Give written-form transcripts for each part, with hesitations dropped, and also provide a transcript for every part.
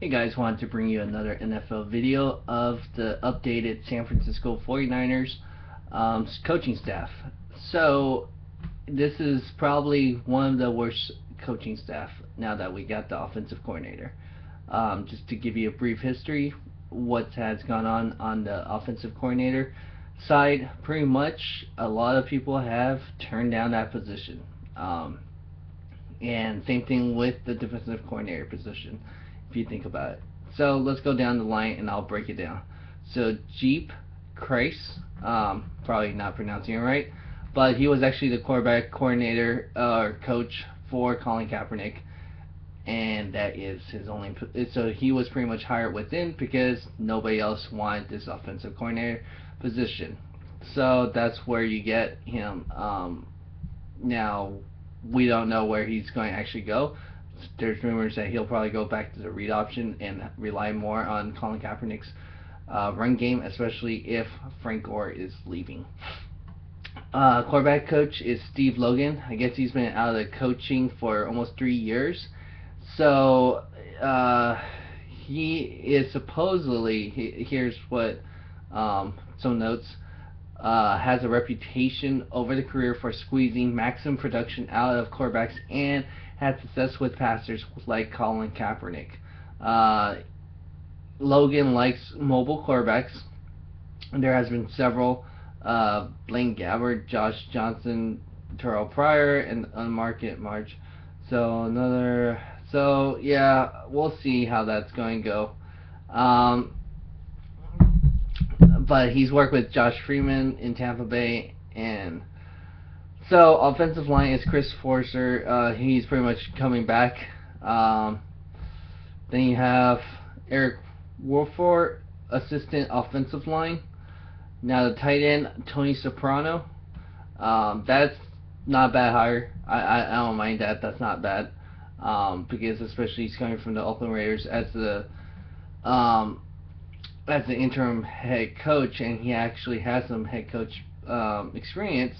Hey guys, wanted to bring you another NFL video of the updated San Francisco 49ers coaching staff. So this is probably one of the worst coaching staff now that we got the offensive coordinator. Just to give you a brief history, what has gone on the offensive coordinator side, pretty much a lot of people have turned down that position. And same thing with the defensive coordinator position, if you think about it. So let's go down the line and I'll break it down. So Jeep Kreis, probably not pronouncing it right, but he was actually the quarterback coordinator or coach for Colin Kaepernick, and that is his only. So he was pretty much hired within because nobody else wanted this offensive coordinator position. So that's where you get him. Now we don't know where he's going to actually go. There's rumors that he'll probably go back to the read option and rely more on Colin Kaepernick's run game, especially if Frank Gore is leaving. Quarterback coach is Steve Logan. I guess he's been out of the coaching for almost 3 years. So he is supposedly, here's what some notes, has a reputation over the career for squeezing maximum production out of quarterbacks and had success with passers like Colin Kaepernick. Logan likes mobile quarterbacks. There has been several, Blaine Gabbert, Josh Johnson, Terrell Pryor, and unmarked March. So yeah, we'll see how that's going to go. But he's worked with Josh Freeman in Tampa Bay, and so offensive line is Chris Forser. He's pretty much coming back. Then you have Eric Wolford, assistant offensive line. Now the tight end, Tony Soprano. That's not a bad hire. I don't mind that. That's not bad. Because especially he's coming from the Oakland Raiders as the interim head coach, and he actually has some head coach experience,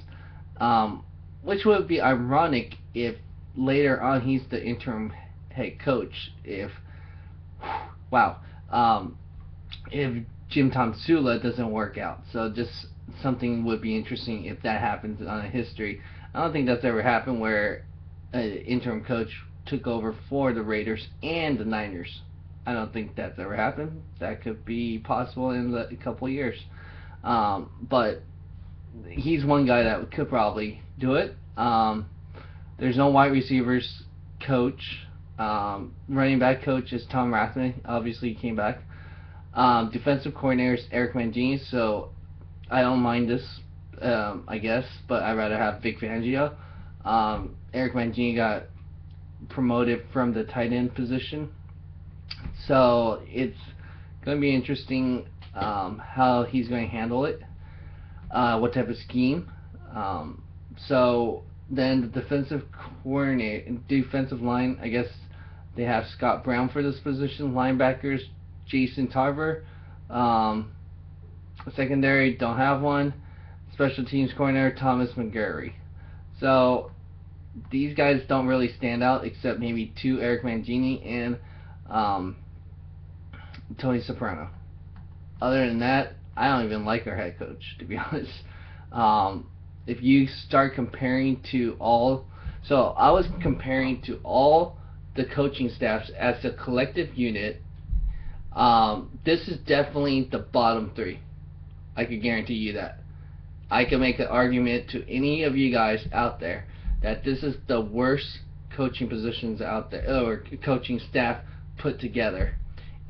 which would be ironic if later on he's the interim head coach. If Jim Tomsula doesn't work out. So just something would be interesting if that happens on a history. I don't think that's ever happened where an interim coach took over for the Raiders and the Niners. I don't think that's ever happened. That could be possible in a couple of years. But he's one guy that could probably do it. There's no wide receivers coach. Running back coach is Tom Rathman. Obviously, he came back. Defensive coordinator is Eric Mangini. So I don't mind this, I guess, but I'd rather have Vic Fangio. Eric Mangini got promoted from the tight end position. So it's going to be interesting how he's going to handle it, what type of scheme. So then the defensive line, I guess they have Scott Brown for this position. Linebackers, Jason Tarver. Secondary, don't have one. Special teams coordinator, Thomas McGarry. So these guys don't really stand out except maybe two, Eric Mangini and Tony Soprano. Other than that, I don't even like our head coach, to be honest. If you start comparing to all, so I was comparing to all the coaching staffs as a collective unit. This is definitely the bottom three. I could guarantee you that. I can make an argument to any of you guys out there that this is the worst coaching positions out there, or coaching staff put together,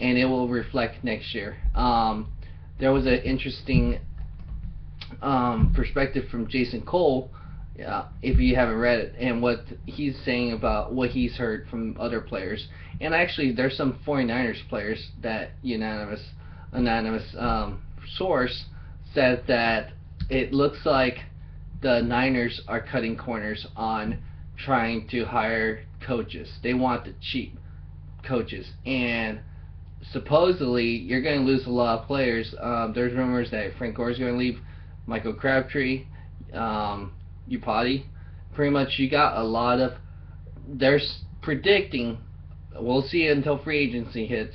and it will reflect next year. There was an interesting perspective from Jason Cole, if you haven't read it, and what he's saying about what he's heard from other players. And actually, there's some 49ers players that anonymous source said that it looks like the Niners are cutting corners on trying to hire coaches. They want the cheap coaches, and supposedly you're going to lose a lot of players. There's rumors that Frank Gore is going to leave, Michael Crabtree, Upati. Pretty much you got a lot of, they're predicting We'll see until free agency hits,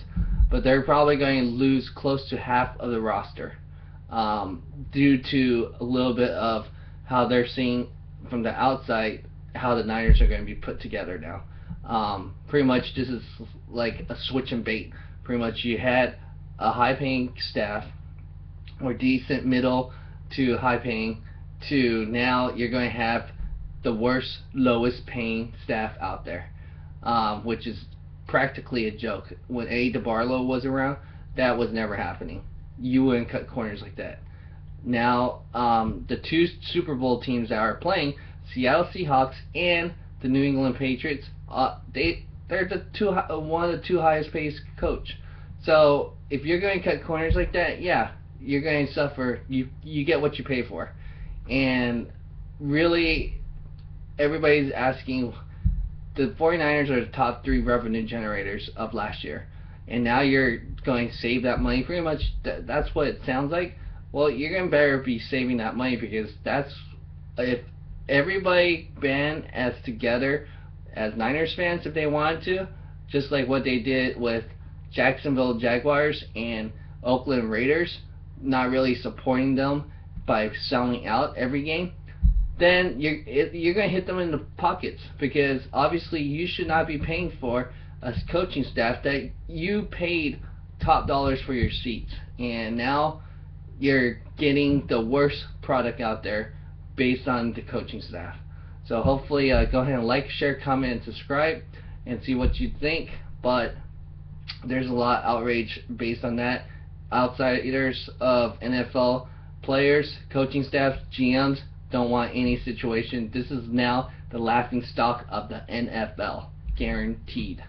but they're probably going to lose close to half of the roster, due to a little bit of how they're seeing from the outside how the Niners are going to be put together now. Pretty much this is like a switch and bait. Pretty much you had a high paying staff, or decent middle to high paying, to now you're going to have the worst, lowest paying staff out there, which is practically a joke. When A. DeBarlo was around, that was never happening. You wouldn't cut corners like that. Now, the two Super Bowl teams that are playing, Seattle Seahawks and the New England Patriots, they're one of the two highest paid coach. So if you're going to cut corners like that, yeah, you're going to suffer. You get what you pay for. And really, everybody's asking, the 49ers are the top 3 revenue generators of last year, and now you're going to save that money. Pretty much that's what it sounds like. Well, you're going to better be saving that money, because that's, if everybody band as together as Niners fans, if they wanted to, just like what they did with Jacksonville Jaguars and Oakland Raiders, not really supporting them by selling out every game, then you're going to hit them in the pockets, because obviously you should not be paying for a coaching staff that you paid top dollars for your seats, and now you're getting the worst product out there based on the coaching staff. So hopefully go ahead and like, share, comment, and subscribe, and see what you think. But there's a lot of outrage based on that. Outsiders of NFL players, coaching staffs, GMs don't want any situation. This is now the laughing stock of the NFL, guaranteed.